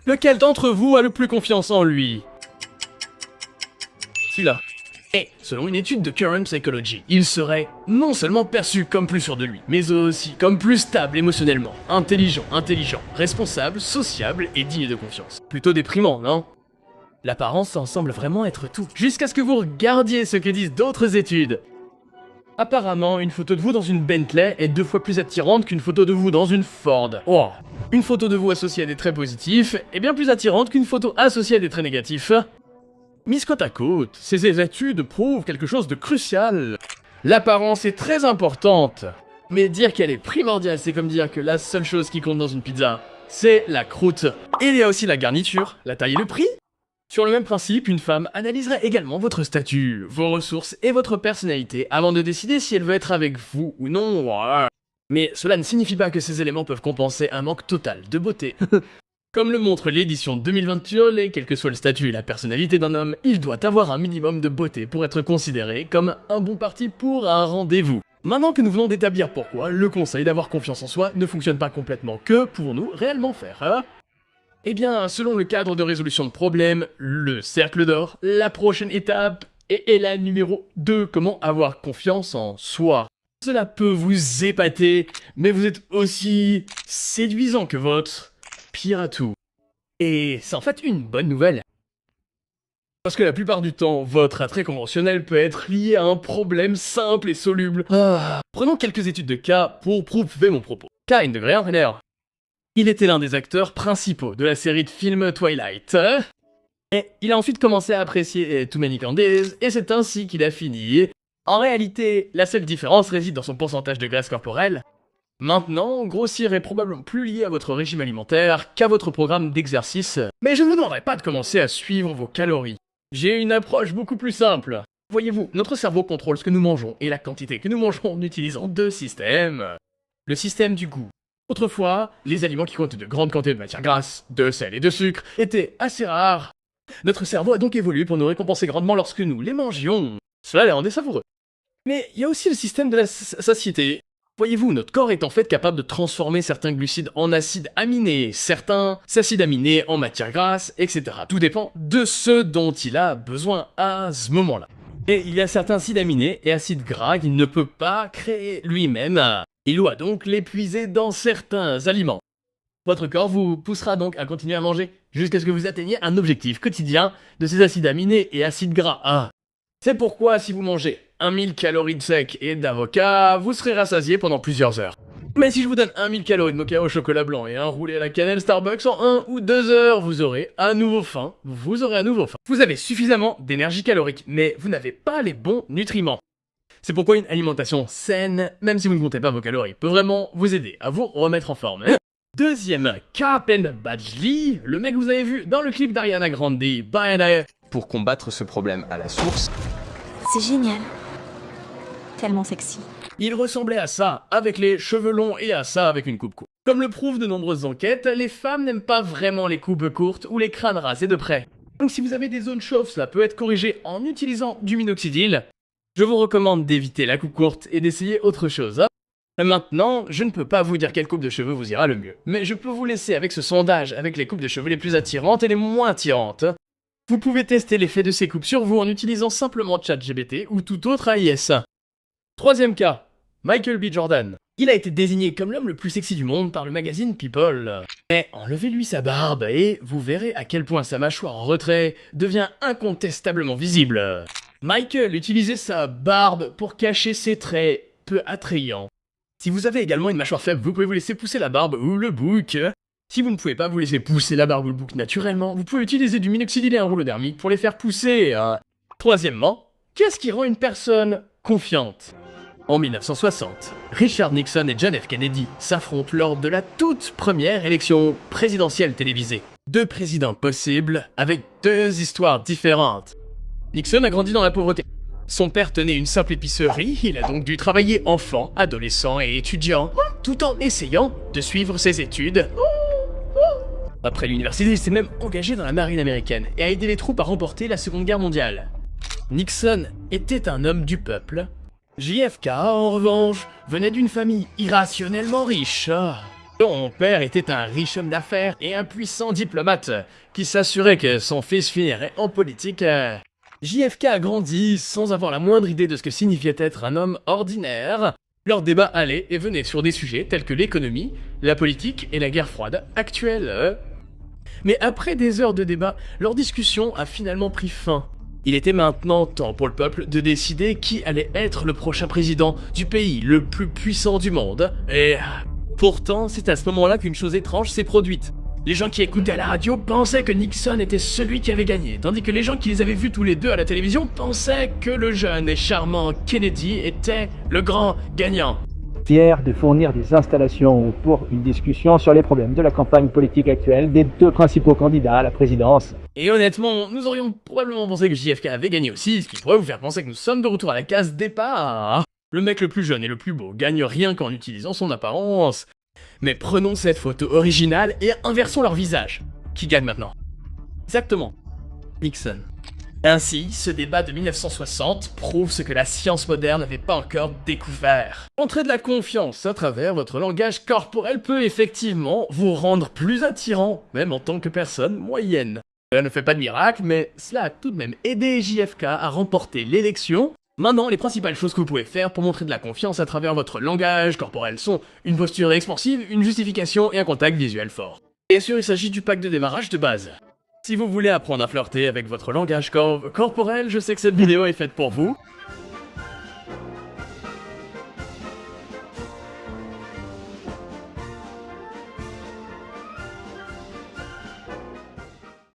Lequel d'entre vous a le plus confiance en lui? Celui-là. Et, selon une étude de Current Psychology, il serait non seulement perçu comme plus sûr de lui, mais aussi comme plus stable émotionnellement, intelligent, responsable, sociable et digne de confiance. Plutôt déprimant, non? L'apparence en semble vraiment être tout, jusqu'à ce que vous regardiez ce que disent d'autres études. Apparemment, une photo de vous dans une Bentley est 2 fois plus attirante qu'une photo de vous dans une Ford. Oh. Une photo de vous associée à des traits positifs est bien plus attirante qu'une photo associée à des traits négatifs. Mis côte à côte, ces études prouvent quelque chose de crucial. L'apparence est très importante. Mais dire qu'elle est primordiale, c'est comme dire que la seule chose qui compte dans une pizza, c'est la croûte. Et il y a aussi la garniture, la taille et le prix. Sur le même principe, une femme analyserait également votre statut, vos ressources et votre personnalité avant de décider si elle veut être avec vous ou non. Mais cela ne signifie pas que ces éléments peuvent compenser un manque total de beauté. Comme le montre l'édition 2021, quel que soit le statut et la personnalité d'un homme, il doit avoir un minimum de beauté pour être considéré comme un bon parti pour un rendez-vous. Maintenant que nous venons d'établir pourquoi le conseil d'avoir confiance en soi ne fonctionne pas complètement que pour nous réellement faire, eh bien, selon le cadre de résolution de problèmes, le cercle d'or, la prochaine étape est la numéro 2, comment avoir confiance en soi. Cela peut vous épater, mais vous êtes aussi séduisant que votre pire atout. Et c'est en fait une bonne nouvelle. Parce que la plupart du temps, votre attrait conventionnel peut être lié à un problème simple et soluble. Prenons quelques études de cas pour prouver mon propos. Cas in degré 1. Il était l'un des acteurs principaux de la série de films Twilight. Et il a ensuite commencé à apprécier Too Many Candies, et c'est ainsi qu'il a fini. En réalité, la seule différence réside dans son pourcentage de graisse corporelle. Maintenant, grossir est probablement plus lié à votre régime alimentaire qu'à votre programme d'exercice. Mais je ne vous demanderai pas de commencer à suivre vos calories. J'ai une approche beaucoup plus simple. Voyez-vous, notre cerveau contrôle ce que nous mangeons et la quantité que nous mangeons en utilisant 2 systèmes. Le système du goût. Autrefois, les aliments qui contiennent de grandes quantités de matières grasses, de sel et de sucre étaient assez rares. Notre cerveau a donc évolué pour nous récompenser grandement lorsque nous les mangions. Cela les rendait savoureux. Mais il y a aussi le système de la satiété. Voyez-vous, notre corps est en fait capable de transformer certains glucides en acides aminés, certains acides aminés en matières grasses, etc. Tout dépend de ce dont il a besoin à ce moment-là. Et il y a certains acides aminés et acides gras qu'il ne peut pas créer lui-même. Il doit donc l'épuiser dans certains aliments. Votre corps vous poussera donc à continuer à manger jusqu'à ce que vous atteigniez un objectif quotidien de ces acides aminés et acides gras. C'est pourquoi si vous mangez 1000 calories de sec et d'avocat, vous serez rassasié pendant plusieurs heures. Mais si je vous donne 1000 calories de mocha au chocolat blanc et un roulé à la cannelle Starbucks en 1 ou 2 heures, vous aurez à nouveau faim. Vous avez suffisamment d'énergie calorique, mais vous n'avez pas les bons nutriments. C'est pourquoi une alimentation saine, même si vous ne comptez pas vos calories, peut vraiment vous aider à vous remettre en forme. Deuxième cas, Penn Badgley, le mec que vous avez vu dans le clip d'Ariana Grande, Pour combattre ce problème à la source, C'est génial. Tellement sexy. il ressemblait à ça avec les cheveux longs et à ça avec une coupe courte. Comme le prouvent de nombreuses enquêtes, les femmes n'aiment pas vraiment les coupes courtes ou les crânes rasés de près. Donc si vous avez des zones chauves, cela peut être corrigé en utilisant du minoxidil. Je vous recommande d'éviter la coupe courte et d'essayer autre chose. Maintenant, je ne peux pas vous dire quelle coupe de cheveux vous ira le mieux, mais je peux vous laisser avec ce sondage avec les coupes de cheveux les plus attirantes et les moins attirantes. Vous pouvez tester l'effet de ces coupes sur vous en utilisant simplement ChatGPT ou tout autre AIS. Troisième cas, Michael B. Jordan. Il a été désigné comme l'homme le plus sexy du monde par le magazine People. Mais enlevez-lui sa barbe et vous verrez à quel point sa mâchoire en retrait devient incontestablement visible. Michael utilisait sa barbe pour cacher ses traits peu attrayants. Si vous avez également une mâchoire faible, vous pouvez vous laisser pousser la barbe ou le bouc. Si vous ne pouvez pas vous laisser pousser la barbe ou le bouc naturellement, vous pouvez utiliser du minoxidil et un rouleau dermique pour les faire pousser. Troisièmement, qu'est-ce qui rend une personne confiante? En 1960, Richard Nixon et John F. Kennedy s'affrontent lors de la toute première élection présidentielle télévisée. 2 présidents possibles avec 2 histoires différentes. Nixon a grandi dans la pauvreté. Son père tenait une simple épicerie, il a donc dû travailler enfant, adolescent et étudiant, tout en essayant de suivre ses études. Après l'université, il s'est même engagé dans la marine américaine et a aidé les troupes à remporter la Seconde Guerre mondiale. Nixon était un homme du peuple. JFK, en revanche, venait d'une famille irrationnellement riche. Son père était un riche homme d'affaires et un puissant diplomate qui s'assurait que son fils finirait en politique. JFK a grandi sans avoir la moindre idée de ce que signifiait être un homme ordinaire. Leurs débats allaient et venaient sur des sujets tels que l'économie, la politique et la guerre froide actuelle. Mais après des heures de débat, leur discussion a finalement pris fin. Il était maintenant temps pour le peuple de décider qui allait être le prochain président du pays le plus puissant du monde. Et pourtant, c'est à ce moment-là qu'une chose étrange s'est produite. Les gens qui écoutaient à la radio pensaient que Nixon était celui qui avait gagné, tandis que les gens qui les avaient vus tous les deux à la télévision pensaient que le jeune et charmant Kennedy était le grand gagnant. Fier de fournir des installations pour une discussion sur les problèmes de la campagne politique actuelle des deux principaux candidats à la présidence. Et honnêtement, nous aurions probablement pensé que JFK avait gagné aussi, ce qui pourrait vous faire penser que nous sommes de retour à la case départ. Le mec le plus jeune et le plus beau gagne rien qu'en utilisant son apparence. Mais prenons cette photo originale et inversons leur visage. Qui gagne maintenant? Exactement. Nixon. Ainsi, ce débat de 1960 prouve ce que la science moderne n'avait pas encore découvert. Montrer de la confiance à travers votre langage corporel peut effectivement vous rendre plus attirant, même en tant que personne moyenne. Cela ne fait pas de miracle, mais cela a tout de même aidé JFK à remporter l'élection. Maintenant, les principales choses que vous pouvez faire pour montrer de la confiance à travers votre langage corporel sont une posture expansive, une justification et un contact visuel fort. Bien sûr, il s'agit du pack de démarrage de base. Si vous voulez apprendre à flirter avec votre langage corporel, je sais que cette vidéo est faite pour vous.